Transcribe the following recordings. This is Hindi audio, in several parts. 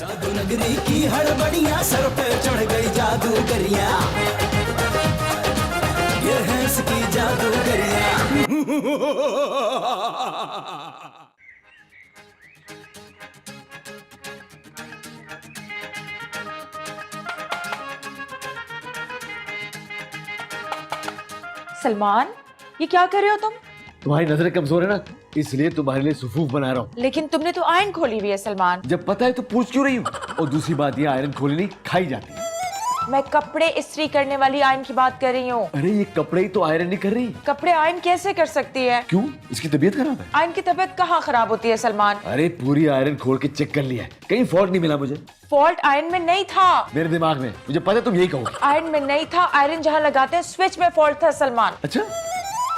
जादू नगरी की हड़बड़ियां, सर पे चढ़ गई जादूगरियां, ये है इसकी जादूगरियां। सलमान, ये क्या कर रहे हो तुम? तुम्हारी नजरें कमजोर है ना, इसलिए तुम्हारे लिए सुफूफ बना रहा हूँ। लेकिन तुमने तो आयरन खोली हुई है सलमान। जब पता है तो पूछ क्यों रही हूँ? और दूसरी बात ये आयरन खोली नहीं खाई जाती है। मैं कपड़े इस्त्री करने वाली आयरन की बात कर रही हूँ। अरे ये कपड़े ही तो आयरन नहीं कर रही। कपड़े आयरन कैसे कर सकती है? क्यों, इसकी तबीयत खराब है? आयरन की तबीयत कहाँ खराब होती है सलमान? अरे पूरी आयरन खोल के चेक कर लिया है, कहीं फॉल्ट नहीं मिला मुझे। फॉल्ट आयरन में नहीं था। मेरे दिमाग में, मुझे पता है तुम यही कहोगे। आयरन में नहीं था, आयरन जहाँ लगाते हैं स्विच में फॉल्ट था सलमान। अच्छा,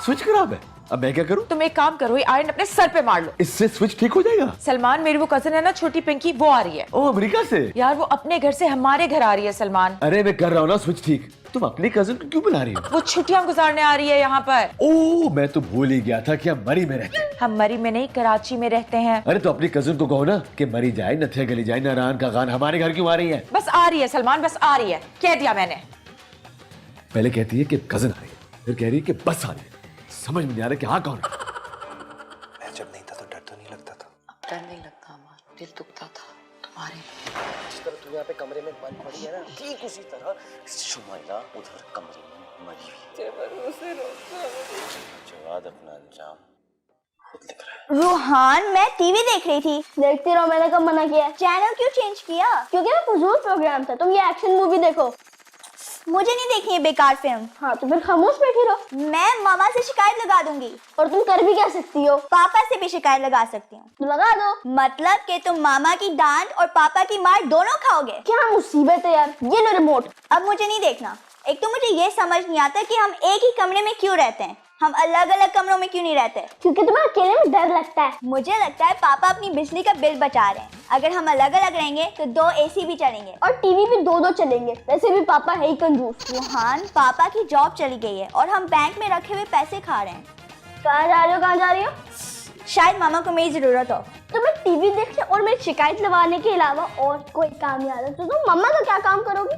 स्विच खराब है, अब मैं क्या करूं? तुम एक काम करो, ये आयरन अपने सर पे मार लो। इससे स्विच ठीक हो जाएगा? सलमान, मेरी वो कजन है ना छोटी पिंकी, वो आ रही है। ओ, अमेरिका से? यार वो अपने घर से हमारे घर आ रही है सलमान। अरे मैं कर रहा हूँ ना स्विच ठीक, तुम अपनी कजन को क्यों बुला रही हो? वो छुट्टियां गुजारने आ रही है यहाँ पर। ओ, मैं तो भूल ही गया था कि हम मरी में रहते हैं। हम मरी में नहीं, कराची में रहते हैं। अरे तो अपनी कजन को कहो ना कि मरी जाए, नथिया गली जाए, नारायण का गान हमारे घर क्यों आ रही है? बस आ रही है सलमान, बस आ रही है, कह दिया मैंने। पहले कहती है कि कजन आ रही है, फिर कह रही है कि बस आ रही है। समझ में नहीं आ रहा कि हाँ कौन है। मैं जब नहीं था तो डर तो नहीं लगता था। अब डर नहीं लगता अमन, दिल दुखता था तुम्हारे। जिस तरह तू यहाँ पे कमरे में बंद पड़ी है ना, ठीक उसी तरह शुमाइला उधर कमरे में मरी हुई है। जवाद अपना अंजाम खुद लिख रहा है। रूहान, मैं टीवी देख रही थी। देखती रहो, मैंने कब मना किया? चैनल क्यों चेंज किया? क्योंकि मैं फजूल प्रोग्राम था। तुम ये एक्शन मूवी देखो। मुझे नहीं देखनी है बेकार फिल्म। हाँ तो फिर खामोश बैठी रहो। मैं मामा से शिकायत लगा दूंगी। और तुम कर भी क्या सकती हो? पापा से भी शिकायत लगा सकती हूँ। तो लगा दो। मतलब कि तुम मामा की डांट और पापा की मार दोनों खाओगे? क्या मुसीबत है यार। ये लो रिमोट। अब मुझे नहीं देखना। एक तो मुझे ये समझ नहीं आता कि हम एक ही कमरे में क्यों रहते हैं। हम अलग अलग कमरों में क्यों नहीं रहते? क्योंकि तुम्हें अकेले में डर लगता है। मुझे लगता है पापा अपनी बिजली का बिल बचा रहे हैं। अगर हम अलग अलग रहेंगे तो 2 एसी भी चलेंगे और टीवी भी 2-2 चलेंगे। वैसे भी पापा है ही कंजूस। रूहान, पापा की जॉब चली गई है और हम बैंक में रखे हुए पैसे खा रहे हैं। कहाँ जा रही हो? कहाँ जा रही हो? शायद मामा को मेरी जरूरत हो। तुम्हें टीवी देखने और मेरी शिकायत लगाने के अलावा और कोई काम नहीं आता तो तुम मम्मा का क्या काम करोगी?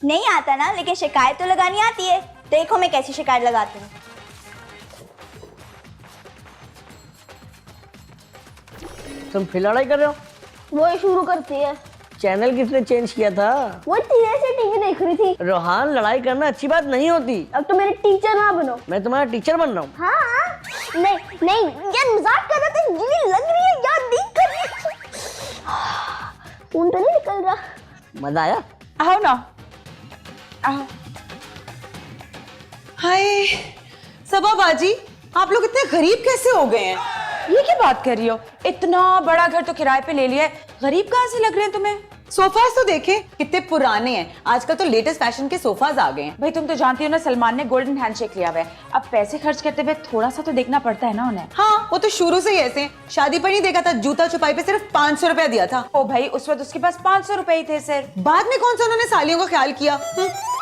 नहीं आता ना, लेकिन शिकायत तो लगानी आती है। देखो मैं कैसी शिकायत लगाती हूँ। तुम फिर लड़ाई कर रहे हो? वो ही शुरू करती है। चैनल किसने चेंज किया था? वो धीरे से टीवी देख रही थी। रोहान, लड़ाई करना अच्छी बात नहीं होती। अब तो मेरे टीचर ना बनो। मैं तुम्हारा टीचर बन रहा हूँ। हाँ, नहीं नहीं, यार मजाक कर रहा था। ये लग रही है यार, देख कर। खून तो नहीं निकल रहा। मजा आया? आओ ना, आओ। हाय सबा बाजी, आप लोग इतने गरीब कैसे हो गए हैं? ये क्या बात कर रही हो? इतना बड़ा घर तो किराए पे ले लिया है, गरीब कहाँ से लग रहे हैं तुम्हें? सोफाज तो देखे कितने पुराने हैं। आजकल तो लेटेस्ट फैशन के सोफाज आ गए हैं। भाई तुम तो जानती हो ना, सलमान ने गोल्डन हैंडशेक लिया हुआ है। अब पैसे खर्च करते हुए थोड़ा सा तो देखना पड़ता है ना उन्हें। हाँ, वो तो शुरू से ही ऐसे। शादी पर नहीं देखा था, जूता छुपाई पे सिर्फ 500 रुपया दिया था। ओ भाई, उस वक्त उसके पास 500 रुपए ही थे सिर्फ। बाद में कौन सा उन्होंने सालियों का ख्याल किया?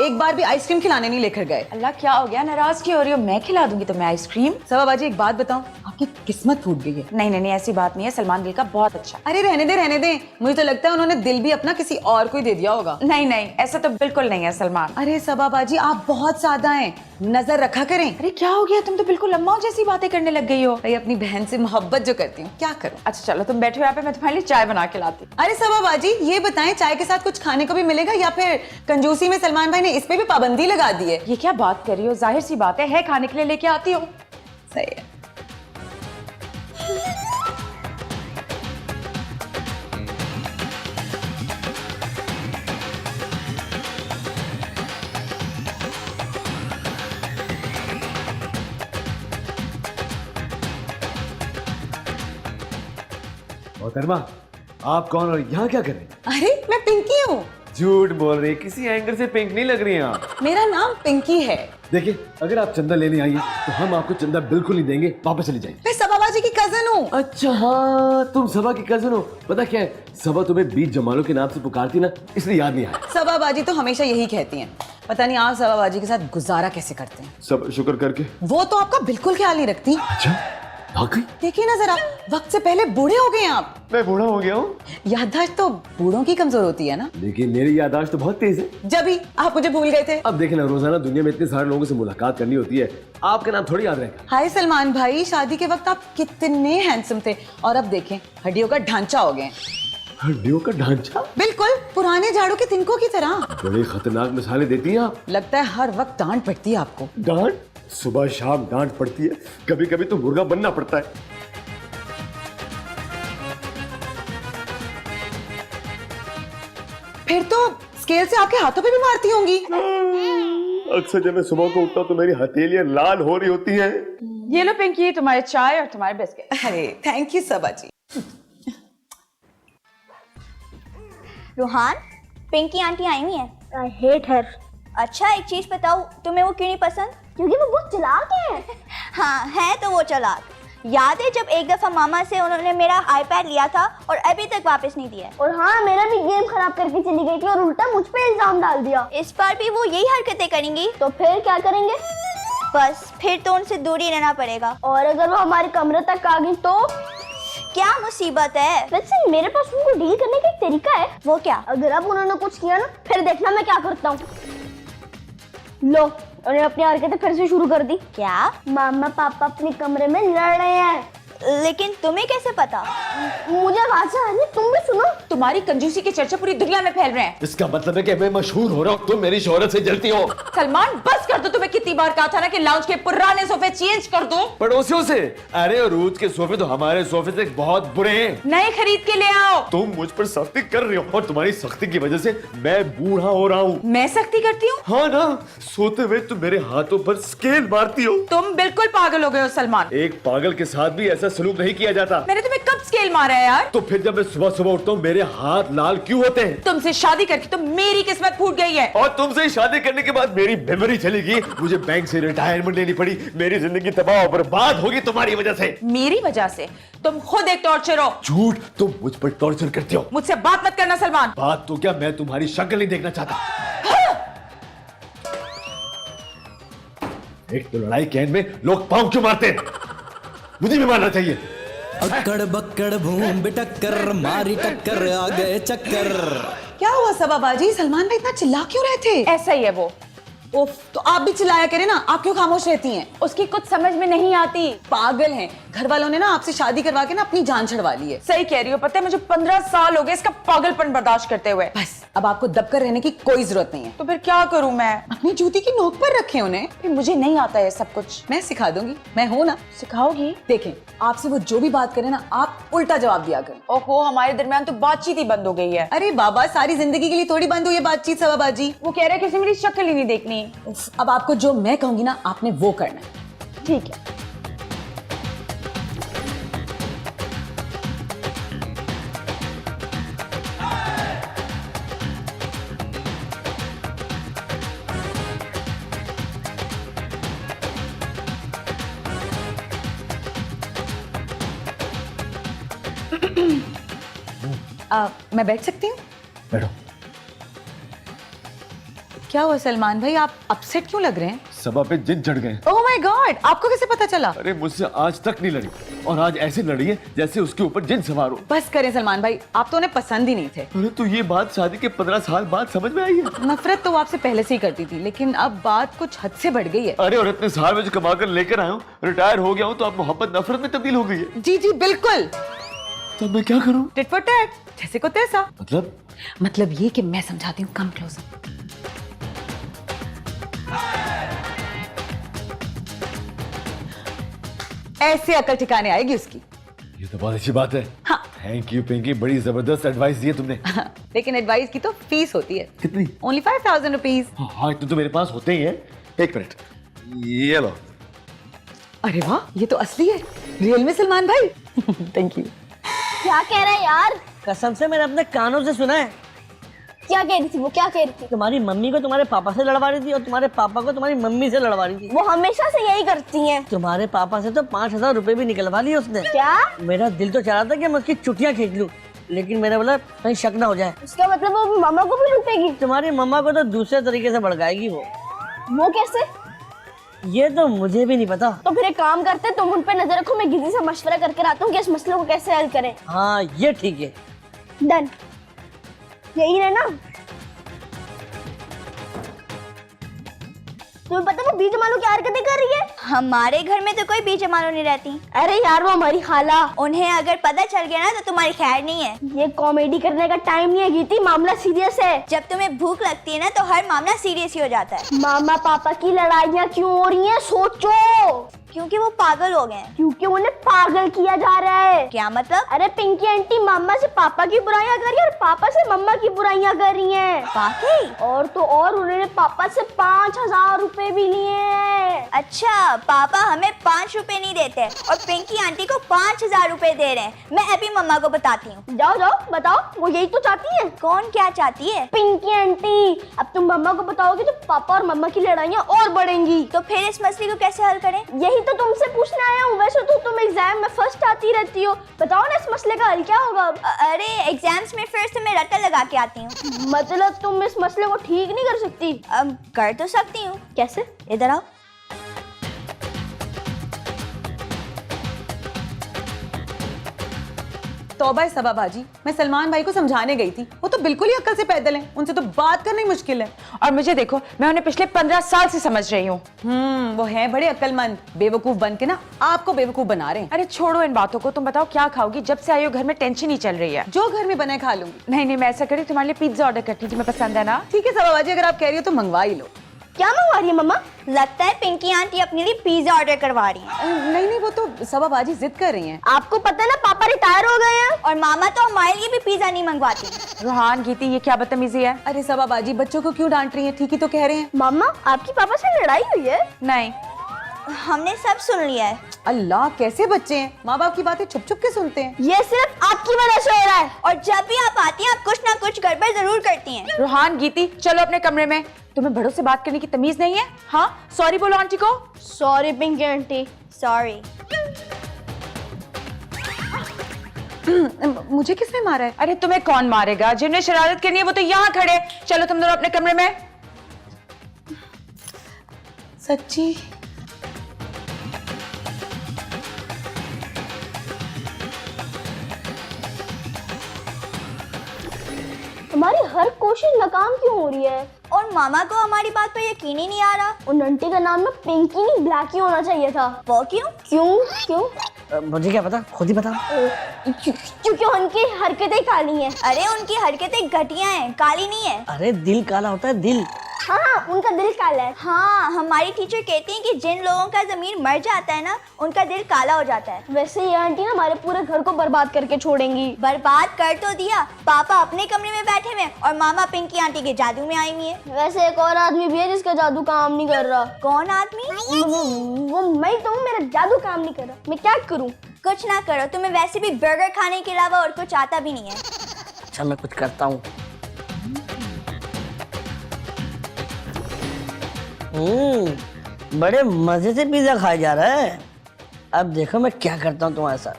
एक बार भी आइसक्रीम खिलाने नहीं लेकर गए। अल्लाह, क्या हो गया? नाराज क्यों हो रही हो? मैं खिला दूंगी तुम्हें आइसक्रीम। सबा बाजी, एक बात बताऊं, आपकी किस्मत फूट गई है। नहीं नहीं नहीं, ऐसी बात नहीं है। सलमान दिल का बहुत अच्छा। अरे रहने दे रहने दे, मुझे तो लगता है उन्होंने दिल भी अपना किसी और को ही दे दिया होगा। नहीं नहीं, ऐसा तो बिल्कुल नहीं है सलमान। अरे सबा बाजी, आप बहुत सादा हैं, नजर रखा करें। अरे क्या हो गया? तुम तो बिल्कुल अम्माओं जैसी बातें करने लग गई हो। भाई अपनी बहन से मोहब्बत जो करती हूँ, क्या करूं। अच्छा चलो, तुम बैठो यहाँ पे, मैं तुम्हारे लिए चाय बना के लाती हूँ। अरे सबा बाजी, ये बताएं, चाय के साथ कुछ खाने को भी मिलेगा या फिर कंजूसी में सलमान भाई ने इस पे भी पाबंदी लगा दी है? ये क्या बात कर रही हो? जाहिर सी बात है खाने के लिए लेके आती हूँ। सही है। मोहतरमा, आप कौन और यहाँ क्या कर रहे हैं? अरे मैं पिंकी हूँ। झूठ बोल रही है, किसी एंगल से पिंक नहीं लग रही हैं आप। मेरा नाम पिंकी है। देखिए, अगर आप चंदा लेने आई हैं तो हम आपको चंदा बिल्कुल नहीं देंगे, वापस चली जाइए। मैं सबा बाजी की कजन हूँ। अच्छा हाँ, तुम सबा की कजन हो। पता क्या है, सबा तुम्हें 20 जमालों के नाम से पुकारती ना, इसलिए याद नहीं आया। सबा बाजी तो हमेशा यही कहती हैं। पता नहीं आप सबा बाजी के साथ गुजारा कैसे करते हैं। सब शुक्र करके। वो तो आपका बिल्कुल ख्याल नहीं रखती। अच्छा, वाकई देखिए ना जरा, वक्त से पहले बूढ़े हो गए आप। मैं बूढ़ा हो गया हूँ, याददाश्त तो बूढ़ों की कमजोर होती है ना। लेकिन मेरी याददाश्त तो बहुत तेज है। जब ही आप मुझे भूल गए थे। अब देखे ना, रोजाना दुनिया में इतने सारे लोगों से मुलाकात करनी होती है, आपका नाम थोड़ी याद रहेगा। हाय सलमान भाई, शादी के वक्त आप कितने हैंडसम थे और अब देखें हड्डियों का ढांचा हो गए। हड्डियों का ढांचा? बिल्कुल पुराने झाड़ू के तिनकों की तरह। बड़ी खतरनाक मिसालें देती हैं आप। लगता है हर वक्त डांट पड़ती है आपको। डांट? सुबह शाम डांट पड़ती है, कभी कभी तो मुर्गा बनना पड़ता है। फिर तो स्केल से आपके हाथों पे भी मारती होंगी। अक्सर जब मैं सुबह को उठता हूँ तो मेरी हथेलियां लाल हो रही होती हैं। ये लो पिंकी, तुम्हारे चाय और तुम्हारे बिस्किट। अरे thank you Saba ji. Ruhan, Pinky aunty आई हुई है। I hate her. अच्छा एक चीज बताओ, तुम्हें वो क्यों नहीं पसंद? क्योंकि वो बहुत चालाक है। हाँ है तो वो चालाक। याद है जब एक दफा मामा से उन्होंने मेरा आईपैड लिया था और अभी तक वापस नहीं दिया। और हाँ, मेरा भी गेम खराब करके चली गई थी और उल्टा मुझ पे इल्जाम डाल दिया। इस बार भी वो यही हरकतें करेंगी। तो फिर क्या करेंगे? बस फिर तो उनसे दूर ही रहना पड़ेगा। और अगर वो हमारे कमरे तक आ गई तो क्या मुसीबत है? वैसे मेरे पास उनको डील करने का एक तरीका है। वो क्या? अगर अब उन्होंने कुछ किया ना, फिर देखना मैं क्या करता हूँ। लो, उन्हें अपनी हरकतें फिर से शुरू कर दी। क्या? मामा पापा अपने कमरे में लड़ रहे हैं। लेकिन तुम्हें कैसे पता? मुझे आवाज आ रही है, तुम भी सुनो। तुम्हारी कंजूसी की चर्चा पूरी दुनिया में फैल रहे हैं। इसका मतलब है कि मैं मशहूर हो रहा हूँ, तुम मेरी शोहरत से जलती हो। सलमान बस कर दो, तुम्हें कितनी बार कहा था ना कि लाउंज के पुराने सोफे चेंज कर दो। पड़ोसियों से? अरे रोज के सोफे तो हमारे सोफे से बहुत बुरे हैं। नए खरीद के ले आओ। तुम मुझ पर सख्ती कर रही हो और तुम्हारी सख्ती की वजह से मैं बूढ़ा हो रहा हूँ। मैं सख्ती करती हूँ? हाँ ना, सोते हुए तुम मेरे हाथों पर स्केल मारती हो। तुम बिल्कुल पागल हो गए हो सलमान। एक पागल के साथ भी ऐसा सलूक नहीं किया जाता। मैंने तुम्हें कब स्केल मारा है यार? तो फिर जब मैं सुबह सुबह उठता हूँ मेरे हाथ लाल क्यों होते हैं? तुमसे शादी करके तो मेरी किस्मत फूट गई है। और तुमसे शादी करने के बाद मेरी मेमोरी चली गई, मुझे बैंक से रिटायरमेंट लेनी पड़ी, मेरी जिंदगी तबाह और बर्बाद होगी तुम्हारी वजह से। मेरी वजह से? तुम खुद एक टॉर्चर हो। झूठ, तुम मुझ पर टॉर्चर करती हो। मुझसे बात मत करना सलमान। बात तो क्या, मैं तुम्हारी शक्ल नहीं देखना चाहता। एक तो लड़ाई के एंड में लोग पांव क्यों मारते हैं? मुझे भी मारना चाहिए। अक्कड़ बक्कड़ भूम बिटक्कर मारी टक्कर आ गए चक्कर। क्या हुआ सबा बाजी, सलमान भाई इतना चिल्ला क्यों रहे थे? ऐसा ही है वो। उफ, तो आप भी चिल्लाया करें ना, आप क्यों खामोश रहती हैं? उसकी कुछ समझ में नहीं आती। पागल हैं, घर वालों ने ना आपसे शादी करवा के ना अपनी जान छड़वा ली है। सही कह रही हो, पता है मुझे 15 साल हो गए इसका पागलपन बर्दाश्त करते हुए। बस अब आपको दबकर रहने की कोई जरूरत नहीं है। तो फिर क्या करूं मैं? अपनी जूती की नोक पर रखें उन्हें। फिर मुझे नहीं आता है सब कुछ। मैं सिखा दूंगी, मैं हूं ना। सिखाओगी? देखें, आपसे वो जो भी बात करे ना, आप उल्टा जवाब दिया करें। ओहो, हमारे दरमियान तो बातचीत ही बंद हो गई है। अरे बाबा, सारी जिंदगी के लिए थोड़ी बंद हुई है बातचीत सबा बाजी। वो कह रहे हैं किसी मेरी शक्ल ही नहीं देखनी। अब आपको जो मैं कहूंगी ना, आपने वो करना है। ठीक है। मैं बैठ सकती हूँ? बैठो। क्या हुआ सलमान भाई, आप अपसेट क्यों लग रहे हैं? सभा पे जिन चढ़ गए। ओह माय गॉड, आपको कैसे पता चला? अरे मुझसे आज तक नहीं लड़ी और आज ऐसे लड़ी है जैसे उसके ऊपर जिन सवार हो। बस करें सलमान भाई, आप तो उन्हें पसंद ही नहीं थे। अरे तो ये बात शादी के 15 साल बाद समझ में आई है। नफरत तो वो आपसे पहले से ही करती थी, लेकिन अब बात कुछ हद से बढ़ गई है। अरे और इतने साल में जो कमा कर लेकर आया हूँ, रिटायर हो गया हूँ, तो अब मोहब्बत नफरत में तब्दील हो गई है। जी जी बिल्कुल। तो मैं क्या करूँ? टिट फॉर टैट, जैसे को तैसा। मतलब ये कि मैं समझाती हूँ, कम क्लोजर। ऐसे अकल ठिकाने आएगी उसकी। ये तो बहुत अच्छी बात है। हाँ। थैंक यू पिंकी, बड़ी जबरदस्त एडवाइस दी है तुमने। लेकिन एडवाइस की तो फीस होती है। कितनी? Only 5000 rupees. हाँ इतने तो मेरे पास होते ही हैं। एक मिनट, ये लो। अरे वाह, ये तो असली है, रियल में सलमान भाई। Thank you. क्या कह रहा है यार? कसम से मैंने अपने कानों से सुना है। क्या कह रही थी वो? क्या कह रही थी? तुम्हारी मम्मी को तुम्हारे पापा से लड़वा रही थी और तुम्हारे पापा को तुम्हारी मम्मी से लड़वा रही थी। वो हमेशा से यही करती हैं। तुम्हारे पापा से तो 5000 रुपए भी निकलवा लिए उसने। क्या? मेरा दिल तो चाह रहा था कि मैं उसकी चुटियां खींच लूं, लेकिन मैंने बोला कहीं शक ना हो जाए। उसका मतलब वो मामा को भी लूटेगी? तुम्हारी मम्मा को तो दूसरे तरीके से भड़काएगी वो। वो कैसे? ये तो मुझे भी नहीं पता। तो फिर एक काम करते हैं, तुम उन पे नजर रखो, मैं गिजी से मशवरा करके आता हूँ कि इस मसले को कैसे हल करें। हाँ ये ठीक है। डन, यही है ना? तुम्हें पता वो बीज मालू क्या हरकतें कर रही है? हमारे घर में तो कोई बीच मालूम नहीं रहती। अरे यार वो हमारी खाला, उन्हें अगर पता चल गया ना तो तुम्हारी खैर नहीं है। ये कॉमेडी करने का टाइम नहीं है गीती, मामला सीरियस है। जब तुम्हें भूख लगती है ना तो हर मामला सीरियस ही हो जाता है। मामा पापा की लड़ाइयाँ क्यों हो रही हैं, सोचो। क्योंकि वो पागल हो गए हैं। क्योंकि उन्हें पागल किया जा रहा है। क्या मतलब? अरे पिंकी आंटी मामा से पापा की बुराइयां कर रही है और पापा से मम्मा की बुराइयां कर रही हैं। वाकई? और तो और उन्होंने पापा से 5,000 रुपए भी लिए हैं। अच्छा, पापा हमें 5 रुपए नहीं देते और पिंकी आंटी को 5,000 रुपए दे रहे हैं। मैं अभी मम्मा को बताती हूँ। जाओ जाओ बताओ, वो यही तो चाहती है। कौन क्या चाहती है? पिंकी आंटी, अब तुम मम्मा को बताओगे तो पापा और मम्मा की लड़ाइयाँ और बढ़ेंगी। तो फिर इस मसले को कैसे हल करें? यही तो तुमसे पूछने आया हूँ। वैसे तो तुम एग्जाम में फर्स्ट आती रहती हो, बताओ ना इस मसले का हल क्या होगा अब? अरे एग्जाम्स में फिर से मैं रट्टा लगा के आती हूँ। मतलब तुम इस मसले को ठीक नहीं कर सकती? अब कर तो सकती हूँ। कैसे? इधर आओ। तौबा है सबा बाजी, मैं सलमान भाई को समझाने गई थी, वो तो बिल्कुल ही अक्ल से पैदल हैं, उनसे तो बात करना ही मुश्किल है। और मुझे देखो, मैं उन्हें पिछले 15 साल से समझ रही हूँ। वो है बड़े अक्लमंद, बेवकूफ बन के ना आपको बेवकूफ बना रहे हैं। अरे छोड़ो इन बातों को, तुम बताओ क्या खाओगी? जब से आई हो घर में टेंशन ही चल रही है। जो घर में बना है खा लूंगी। नहीं नहीं, मैं ऐसा करी, तुम्हारे लिए पिज्जा ऑर्डर करती हूँ, तुम्हें पसंद है ना? ठीक है सबा बाजी, अगर आप कह रही हो तो मंगवा ही लो। क्या मंगवा रही है मम्मा? लगता है पिंकी आंटी अपने लिए पिज्जा ऑर्डर करवा रही हैं। नहीं नहीं, वो तो सबा बाजी जिद कर रही हैं। आपको पता है ना पापा रिटायर हो गए हैं। और मामा तो हमारे लिए भी पिज्जा नहीं मंगवाती। रोहान, गीती, ये क्या बदतमीजी है? अरे सबा बाजी, बच्चों को क्यों डांट रही हैं? ठीक ही तो कह रहे हैं। मामा आपकी पापा से लड़ाई हुई है? नहीं। हमने सब सुन लिया है। अल्लाह, कैसे बच्चे हैं, माँ बाप की बातें छुप छुप के सुनते हैं। ये सिर्फ आपकी वजह से हो रहा है। और जब भी आप आती हैं आप कुछ ना कुछ गड़बड़ जरूर करती हैं। रोहान, गीती, चलो अपने कमरे में। तुम्हें बड़ों से बात करने की तमीज नहीं है? हाँ, सॉरी बोलो आंटी को। Sorry Pinky aunty. सॉरी। मुझे किसने मारा है? अरे तुम्हें कौन मारेगा? जिन्हें शरारत करनी है वो तो यहाँ खड़े। चलो तुम दोनों अपने कमरे में। सच्ची? हमारी हर कोशिश नाकाम क्यों हो रही है? और मामा को हमारी बात पर यकीन ही नहीं आ रहा। उन आंटी का नाम ना पिंकी नहीं ब्लैकी होना चाहिए था। वो क्यों? क्यों क्यों? मुझे क्या पता, खुद ही बताओ। क्योंकि उनकी हरकतें काली हैं। अरे उनकी हरकतें घटिया हैं, काली नहीं है। अरे दिल काला होता है, दिल। हाँ, उनका दिल काला है। हाँ, हमारी टीचर कहती हैं कि जिन लोगों का ज़मीर मर जाता है ना, उनका दिल काला हो जाता है। वैसे ये आंटी ना हमारे पूरे घर को बर्बाद करके छोड़ेंगी। बर्बाद कर तो दिया, पापा अपने कमरे में बैठे हुए और मामा पिंकी आंटी के जादू में आई हुई है। वैसे एक और आदमी भी है जिसका जादू काम नहीं कर रहा। कौन आदमी? वो मैं तो हूँ, मेरा जादू काम नहीं कर रहा। मैं क्या करूँ? कुछ ना करो, तुम्हें वैसे भी बर्गर खाने के अलावा और कुछ आता भी नहीं है। अच्छा मैं कुछ करता हूँ। बड़े मजे से पिज्जा खाया जा रहा है। अब देखो मैं क्या करता हूँ तुम्हारे साथ।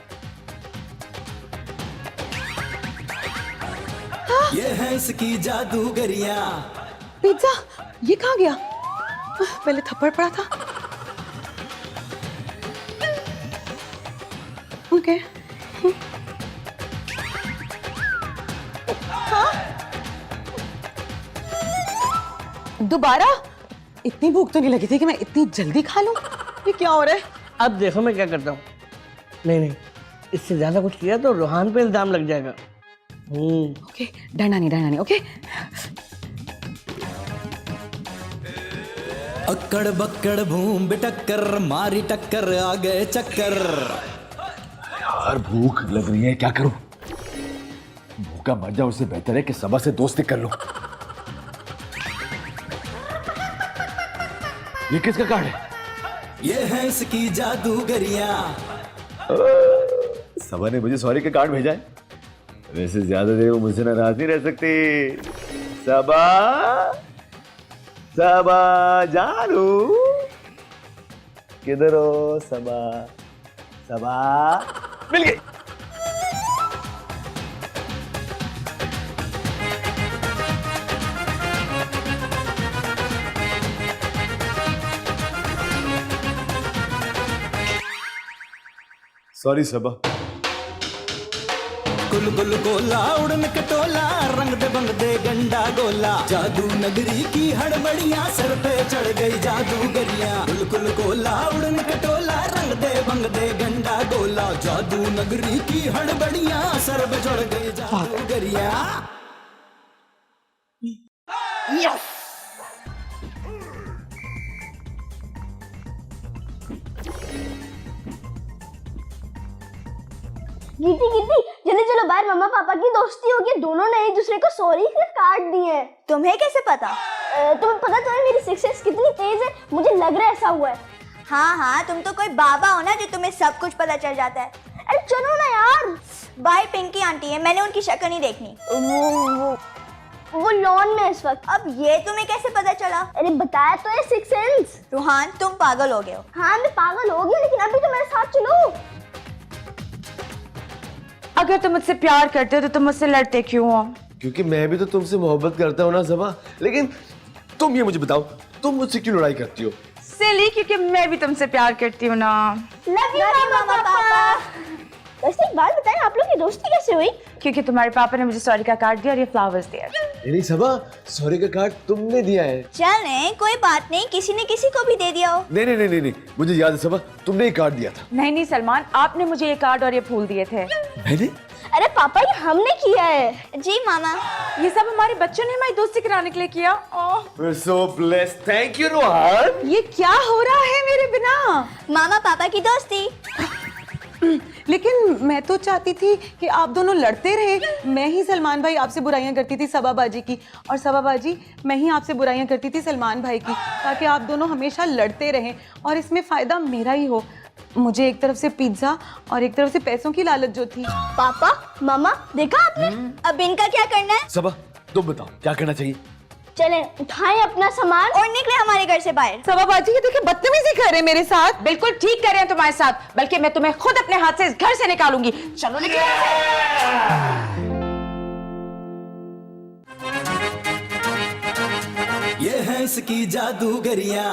ये है इसकी जादूगरिया। पिज्जा ये कहाँ गया? पहले थप्पड़ पड़ा था। ओके। दोबारा? इतनी भूख तो नहीं लगी थी कि मैं इतनी जल्दी खा लूं। ये क्या हो रहा है? अब देखो मैं क्या करता हूँ। नहीं नहीं, इससे ज्यादा कुछ किया तो रोहान पे इल्जाम लग जाएगा। ओके, डरना नहीं, ओके। अक्कड़ बक्कड़ भूम बिटक्कर मारी टक्कर आ गए चक्कर। यार भूख लग रही है, क्या करूं? भूखा मर जाऊं उससे बेहतर है कि सबा से दोस्ती कर लूं। ये किसका कार्ड है? ये है इसकी जादूगरिया। सबा ने मुझे सॉरी का कार्ड भेजा है। वैसे ज्यादा देर वो मुझसे नाराज नहीं रह सकती। सबा, सबा जानू, किधर हो सबा? सबा मिल गई। सॉरी सबा। कुल कुल गोला उड़न कटोला रंग दे बंग दे गंडा गोला जादू नगरी की हड़बड़ियां सर पे चढ़ गई जादूगरिया कुल कुल गोला उड़न कटोला रंग दे बंग दे गंडा गोला जादू नगरी की हड़बड़ियां सर पे चढ़ गई जादूगरिया। गीती गीती जल्दी चलो बाहर, मम्मा पापा की दोस्ती होगी, दोनों ने एक दूसरे को सॉरी के कार्ड दिए हैं। तुम्हें कैसे पता? तुम्हें पता तो है मेरी सिक्स सेंस कितनी तेज है, मुझे लग रहा है ऐसा हुआ है। हाँ हाँ, तुम तो कोई बाबा हो ना जो तुम्हें सब कुछ पता चल जाता है। अरे चलो ना यार। बाय पिंकी आंटी है, मैंने उनकी शक्ल नहीं देखनी। वो लॉन में इस वक्त। अब ये तुम्हें कैसे पता चला? अरे बताया तो है सिक्स सेंस। रूहान तुम पागल हो गए हो। हाँ मैं पागल हो गई, लेकिन अभी तो मेरे साथ चलो। अगर तुम मुझसे प्यार करते हो तो तुम मुझसे लड़ते क्यों हो? क्योंकि मैं भी तो तुमसे मोहब्बत करता हूँ ना सबा। लेकिन तुम ये मुझे बताओ, तुम मुझसे क्यों लड़ाई करती हो? सिली, क्योंकि मैं भी तुमसे प्यार करती हूँ ना। लव यू मम्मा पापा। वैसे एक बात बताएं, आप लोग की दोस्ती कैसे हुई? क्योंकि तुम्हारे पापा ने मुझे सॉरी का कार्ड दिया और ये फ्लावर्स दिया। नहीं सबा, सॉरी का कार्ड तुमने दिया है। चल नहीं, कोई बात नहीं, किसी ने किसी को भी दे दिया हो। नहीं नहीं नहीं नहीं, नहीं। मुझे याद है सबा, तुमने ही कार्ड दिया था। नहीं नहीं सलमान, आपने मुझे ये कार्ड और ये फूल दिए थे। मैंने? अरे पापा ये हमने किया है। जी मामा। ये सब हमारे बच्चों ने हमारी दोस्ती कराने के लिए किया। We're so blessed. Thank you, Rohan. ये क्या हो रहा है मेरे बिना? मामा पापा की दोस्ती। लेकिन मैं तो चाहती थी कि आप दोनों लड़ते रहे। मैं ही सलमान भाई आपसे बुराइयां करती थी सबा बाजी की, और सबा बाजी मैं ही आपसे बुराइयां करती थी सलमान भाई की, ताकि आप दोनों हमेशा लड़ते रहें और इसमें फायदा मेरा ही हो। मुझे एक तरफ से पिज्जा और एक तरफ से पैसों की लालच जो थी। पापा मामा देखा आपने? अब इनका क्या करना है? सबा तुम बताओ क्या करना चाहिए? चलें उठाएं अपना सामान और निकले हमारे घर से बाहर। सबा बाजी ये देखिए बदतमीजी कर रहे हैं मेरे साथ। बिल्कुल ठीक कर रहे हैं तुम्हारे साथ, बल्कि मैं तुम्हें खुद अपने हाथ से इस घर से निकालूंगी। चलो निकलो। ये है इसकी जादूगरिया